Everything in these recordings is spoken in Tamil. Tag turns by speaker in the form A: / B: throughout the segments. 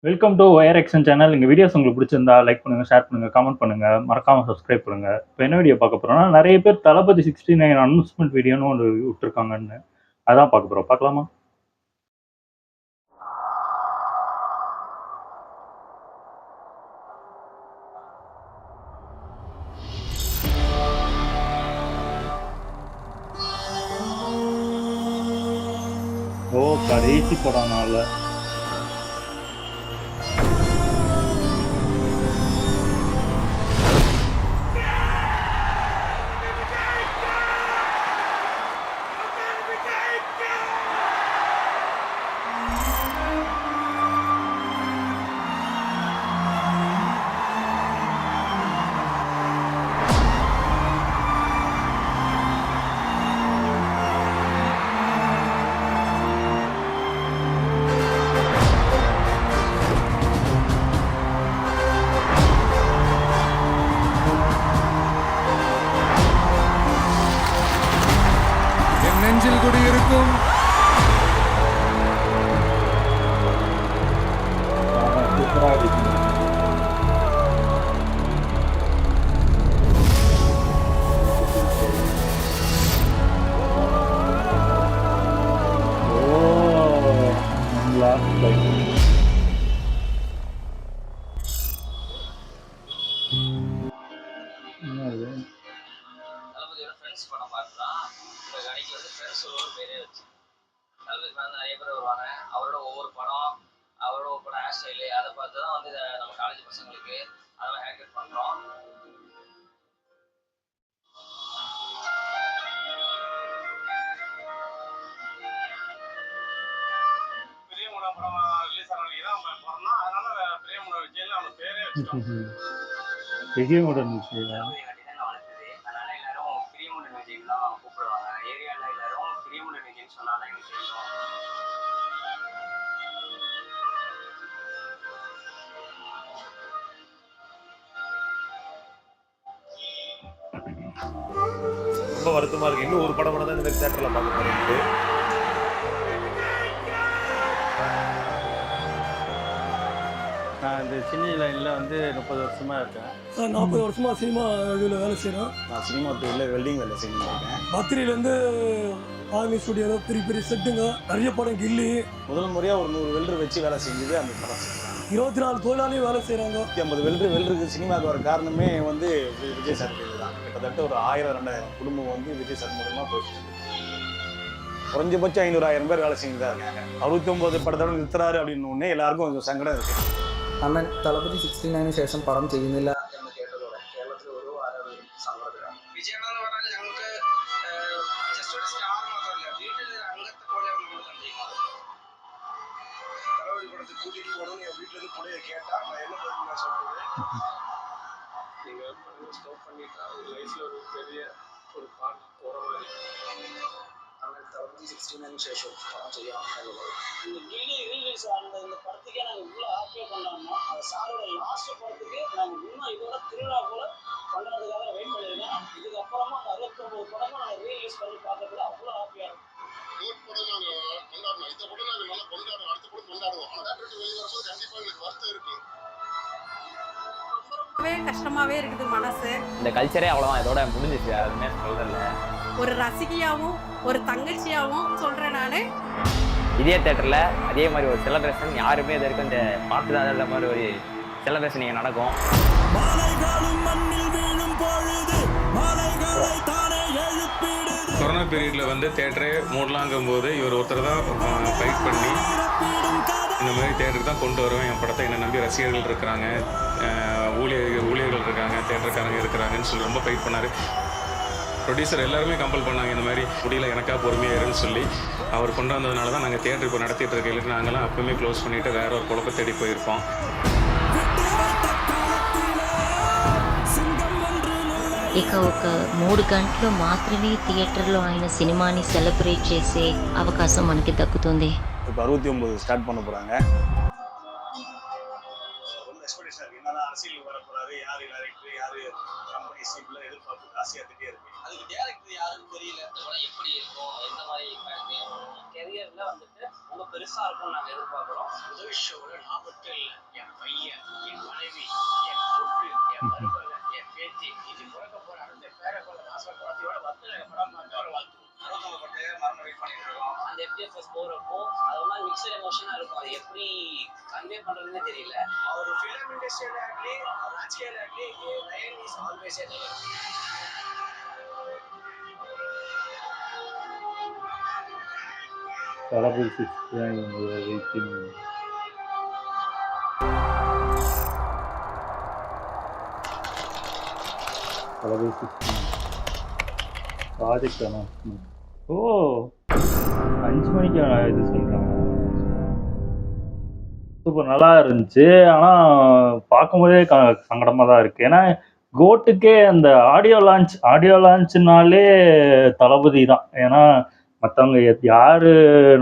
A: வெல்கம் டு ஒயர் எக்ஸன் சேனல். எங்கள் வீடியோஸ் உங்களுக்கு பிடிச்சிருந்தா லைக் பண்ணுங்கள், ஷேர் பண்ணுங்கள், கமெண்ட் பண்ணுங்கள், மறக்காமல் சப்ஸ்கிரைப் பண்ணுங்கள். இப்போ என்ன வீடியோ பார்க்க போகிறோம்னா, நிறைய பேர் தளபதி 69 அனௌன்ஸ்மெண்ட் வீடியோன்னு ஒன்று விட்டுருக்காங்கன்னு, அதான் பார்க்க போகிறோம். பார்க்கலாமா? ஓ, கடைசி படம்னால
B: நெஞ்சில் குடியிருக்கும்
A: சூப்பராக இருக்கு.
C: தளபதியோட ஃப்ரெண்ட்ஸ் படம் பார்த்துதான் இந்த கடைக்கு வந்து ஃப்ரெண்ட்ஸ் ஒரு பேரே வச்சு தளபதி ஃபேன் நிறைய பேர் வருவாங்க. அவரோட ஒவ்வொரு படம் ஹேர் ஸ்டைலு அதை பார்த்து தான் வந்து நம்ம காலேஜ் பசங்களுக்கு அதெல்லாம் ஹேர் கட் பண்ணுறோம். பிரியமுட படம் ரிலீஸ் ஆன தான் நம்ம பிறந்தோம். அதனால பிரியமுட விஜயில் அவனுக்கு பேரே வச்சுட்டோம்.
A: விஜயமுடன் விஜயா
C: கூப்பிடுவாங்க. ஏரியால எல்லாரும் பிரியமுடன் விஜய்னு சொன்னாதான் எனக்கு தெரியும்.
D: ரொம்ப வருத்தமா இருக்கு. இன்னும் ஒரு படம் தான் இந்த மாதிரி தியேட்டர்ல பார்க்க போறேன்ட்டு.
E: நான் இந்த சினி லைனில் வந்து 30 வருஷமாக இருக்கேன்.
F: 40 வருஷமாக சினிமா இதில் வேலை செய்கிறோம்.
E: நான் சினிமா தொழிலில் வெல்டிங் வேலை செஞ்சுட்டு இருக்கேன்.
F: பத்திரிலேருந்து ஆர்மி ஸ்டுடியோவில் பெரிய பெரிய செட்டுங்க, நிறைய படம் கில்லி.
E: முதல் முறையாக ஒரு 100 வெல்டர் வச்சு வேலை செஞ்சது அந்த படம்.
F: 24 தொழிலாளியும் வேலை செய்கிறாங்க.
E: 50 வெல்டருக்கு சினிமாவுக்கு வர காரணமே வந்து விஜய் சார் தான். கிட்டத்தட்ட ஒரு 1000-2000 குடும்பம் வந்து விஜய் சார் மூலமாக போயிட்டு குறைஞ்சபட்சம் 500-1000 பேர் வேலை செஞ்சு தான் இருக்காங்க. 69 പടത്തോടെ നിർത്തറാറ് அப்படின்னு ഒന്നേ എല്ലാവർക്കും ഒരു സങ്കടം ഇருக்கு.
G: അണ്ണൻ തളപതി 69 ശേഷം പടം ചെയ്യുന്നില്ല
C: എന്ന് കേട്ടതോടെ കേരളത്തിൽ ഓരോ ആരാധകരും സമ്മർദ്ദരാണ്. വിജയണ്ണ എന്ന് പറഞ്ഞാൽ ഞങ്ങൾക്ക് ജസ്റ്റ് ഒരു സ്റ്റാർ മാത്രമല്ല, വീട്ടിലെ അംഗത്തെ പോലെയാണ് നമ്മൾ കണ്ടിരിക്കുന്നത്. തലവഴി പടത്തിൽ കൂട്ടിട്ട് പോകണം വീട്ടിൽ കൂടെ കേട്ടാ என்ன சொல்றது, நீங்க படம் ஸ்டாப் பண்ணிட்டா ஒரு லைஃப்ல ஒரு பெரிய ஒரு பார்ட் போற மாதிரி. அண்ணன் தளபதி 69 ശേഷം படம் செய்யலாம் எന്നുള്ളത്. இந்த கில்லி ரிலீஸ் ஆன இந்த படத்துக்கே நாங்கள் இவ்வளோ ஹாப்பியாக கொண்டாடணும். அந்த சாரோட லாஸ்ட் படத்துக்கு நாங்கள் இன்னும் இதோட திருவிழா போல கொண்டாடுறதுக்காக வெயிட் பண்ணியிருக்கோம். இதுக்கப்புறமா அந்த 69 படமும் நாங்கள் ரீலீஸ் பண்ணி பார்க்கறதுல அவ்வளோ ஹாப்பியாக இருக்கும். படம் நாங்கள் கொண்டாடணும். இந்த படம் நாங்கள் நல்லா கொண்டாடுவோம். அடுத்த படம் கொண்டாடுவோம். ஆனால் வெளியே வரும்போது கண்டிப்பாக எங்களுக்கு வருத்தம் இருக்கும்.
H: ரொம்பவே கஷ்டமாவே இருக்குது மனசு.
I: இந்த கல்ச்சரே அவ்வளோதான், இதோட முடிஞ்சிச்சு. அதுமே சொல்றதில்ல.
H: ஒரு ரசிகையாவும் ஒரு தங்கச்சியாவும் சொல்றேன் நானு.
I: இதே தேட்டரில் அதே மாதிரி ஒரு செலிப்ரேஷன் யாருமே இது வரைக்கும் இந்த பார்த்து தான் இந்த மாதிரி ஒரு செலிப்ரேஷன் இங்கே நடக்கும்.
B: கொரோனா பீரியடில் வந்து தேட்டரே மூடலாங்கும் போது இவர் ஒருத்தர் தான் ஃபைட் பண்ணி இந்த மாதிரி தேட்டருக்கு தான் கொண்டு வருவேன் என் படத்தை, என்னை நம்பி ரசிகர்கள் இருக்கிறாங்க, ஊழியர்கள் இருக்காங்க, தேட்டருக்காரங்க இருக்கிறாங்கன்னு சொல்லி ரொம்ப ஃபைட் பண்ணார். ப்ரொடியூசர் எல்லாருமே கம்பல் பண்ணாங்க, இந்த மாதிரி முடியல எனக்கா பொறுமையாக இருன்னு சொல்லி. அவர் கொண்டு வந்ததுனால தான் நாங்கள் தேட்டர் இப்போ நடத்திட்டு இருக்க. இல்லை நாங்களாம் அப்பவுமே க்ளோஸ் பண்ணிவிட்டு வேற ஒரு குழப்ப தேடி போயிருப்போம்.
J: ఇక ఒక 3 గంటలు మాత్రమే థియేటర్లో ఆయన సినిమాని సెలబ్రేట్ చేసే అవకాశం మనకి దక్కుతుంది.
E: இப்போ 69 ஸ்டார்ட் பண்ண போகிறாங்க. ரொம்ப எக்ஸ்பெக்டேஷன் இருக்குது. என்னன்னா அரசியல் வர போறாரு, யாரு டைரக்டர், யாரு கம்பெனி சீப்ல எதிர்பார்ப்பு ஜாஸ்தியா இருந்துட்டே இருக்கு.
K: அதுக்கு டேரக்டர் யாருன்னு தெரியல. இந்த படம் எப்படி இருக்கும், எந்த மாதிரி கெரியர்ல வந்துட்டு ரொம்ப பெருசா இருக்கும்னு நாங்க எதிர்பார்க்கிறோம்.
C: முதல் ஷோல நான் மட்டும் இல்ல, என் பையன், என் மனைவி, என் பொண்ணு, என் மருமகன், என் பேத்தி, இது பிறக்க போற அடுத்த பேர கொள்ள மாசம் குழந்தையோட வந்து படம் பார்த்து அவரை வாழ்த்துவோம். 69 படத்தை மரணம் வெயிட் பண்ணிட்டு இருக்கோம்.
K: அந்த எஃப்டிஎஃப்எஸ் போறப்போ அது ஒரு மாதிரி மிக்சட் எமோஷனா இருக்கும். அது எப்படி கன்வே பண்றதுன்னே தெரியல.
C: அவர் ஃபிலிம் இண்டஸ்ட்ரியில ஆகலி, ராஜ்கீயால ஆகலி, Nayan is always a Nayan.
A: Thalapathy 69 waiting. Thalapathy 69 project announcement. ஓ 5 மணிக்கு இது சொல்கிறாங்க. சூப்பர், நல்லா இருந்துச்சு. ஆனால் பார்க்கும்போதே சங்கடமாக தான் இருக்குது. ஏன்னா கோட்டுக்கே அந்த ஆடியோ லான்ச்னாலே தளபதி தான். ஏன்னா மற்றவங்க யார்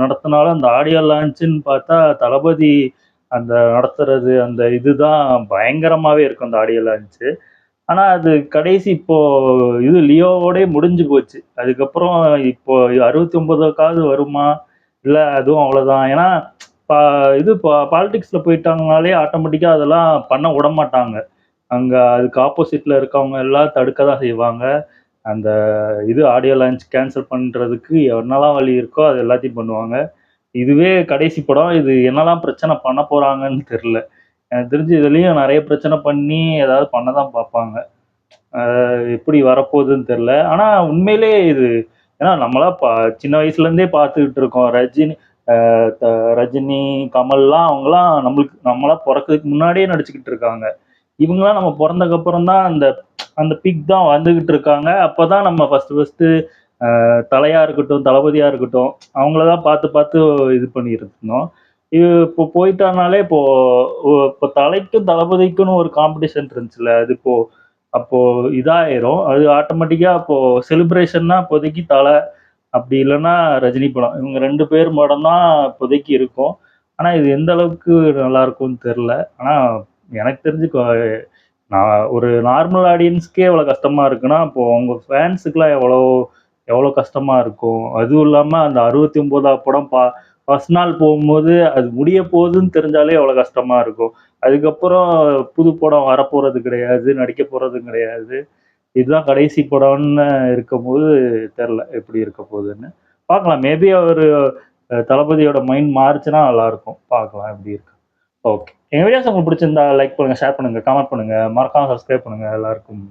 A: நடத்தினாலும் அந்த ஆடியோ லான்ச்சுன்னு பார்த்தா தளபதி அந்த நடத்துறது அந்த இதுதான் பயங்கரமாகவே இருக்கும் அந்த ஆடியோ லான்ச்சு. ஆனால் அது கடைசி இப்போது இது லியோவோடே முடிஞ்சு போச்சு. அதுக்கப்புறம் இப்போ 69க்காவது வருமா, இல்லை அதுவும் அவ்வளோதான். ஏன்னா இது பாலிடிக்ஸில் போயிட்டாங்கனாலே ஆட்டோமேட்டிக்காக அதெல்லாம் பண்ண விட மாட்டாங்க. அங்கே அதுக்கு ஆப்போசிட்டில் இருக்கவங்க எல்லாம் தடுக்க தான் செய்வாங்க. அந்த இது ஆடியோ லான்ச் கேன்சல் பண்ணுறதுக்கு என்னெல்லாம் வழி இருக்கோ அது எல்லாத்தையும் பண்ணுவாங்க. இதுவே கடைசி படம், இது என்னெல்லாம் பிரச்சனை பண்ண போகிறாங்கன்னு தெரில. எனக்கு தெரிஞ்சு இதுலேயும் நிறைய பிரச்சனை பண்ணி ஏதாவது பண்ண தான் பார்ப்பாங்க. எப்படி வரப்போகுதுன்னு தெரில. ஆனால் உண்மையிலே இது ஏன்னா நம்மளாம் சின்ன வயசுலேருந்தே பார்த்துக்கிட்டு இருக்கோம். ரஜினி, கமல்லாம் அவங்களாம் நம்மளாம் பிறக்கிறதுக்கு முன்னாடியே நடிச்சுக்கிட்டு இருக்காங்க. இவங்களாம் நம்ம பிறந்தக்கப்புறம் தான் அந்த பிக் தான் வந்துக்கிட்டு இருக்காங்க. அப்போ தான் நம்ம ஃபஸ்ட்டு தலையாக இருக்கட்டும், தளபதியாக இருக்கட்டும், அவங்கள தான் பார்த்து இது பண்ணிட்டு இருந்தோம். இப்போ போயிட்டானாலே இப்போ தலைக்கும் தளபதிக்குன்னு ஒரு காம்படிஷன் இருந்துச்சுல்ல, அது அப்போது இதாயிரும். அது ஆட்டோமேட்டிக்காக இப்போது செலிப்ரேஷன்னா இப்போதைக்கு தலை, அப்படி இல்லைன்னா ரஜினி படம், இவங்க 2 பேர் படம் தான் இப்போதைக்கு இருக்கும். ஆனால் இது எந்த அளவுக்கு நல்லா இருக்கும்னு தெரில. ஆனால் எனக்கு தெரிஞ்சு நான் ஒரு நார்மல் ஆடியன்ஸ்க்கே எவ்வளோ கஷ்டமாக இருக்குன்னா, இப்போது அவங்க ஃபேன்ஸுக்கெலாம் எவ்வளோ கஷ்டமாக இருக்கும். அதுவும் இல்லாமல் அந்த 69ஆவது படம் ஃபர்ஸ்ட் நாள் போகும்போது அது முடிய போகுதுன்னு தெரிஞ்சாலே எவ்வளோ கஷ்டமாக இருக்கும். அதுக்கப்புறம் புது படம் வரப்போகிறது கிடையாது, நடிக்க போகிறதும் கிடையாது. இதுதான் கடைசி படம்னு இருக்கும்போது தெரில எப்படி இருக்க போகுதுன்னு. பார்க்கலாம், மேபி அவர் தளபதியோட மைண்ட் மாறுச்சுன்னா நல்லாயிருக்கும். பார்க்கலாம் எப்படி இருக்கு. ஓகே, எங்கள் வீடியோஸ் உங்களுக்கு பிடிச்சிருந்தா லைக் பண்ணுங்கள், ஷேர் பண்ணுங்கள், கமெண்ட் பண்ணுங்கள், மறக்காமல் சப்ஸ்கிரைப் பண்ணுங்கள். எல்லாருக்கும்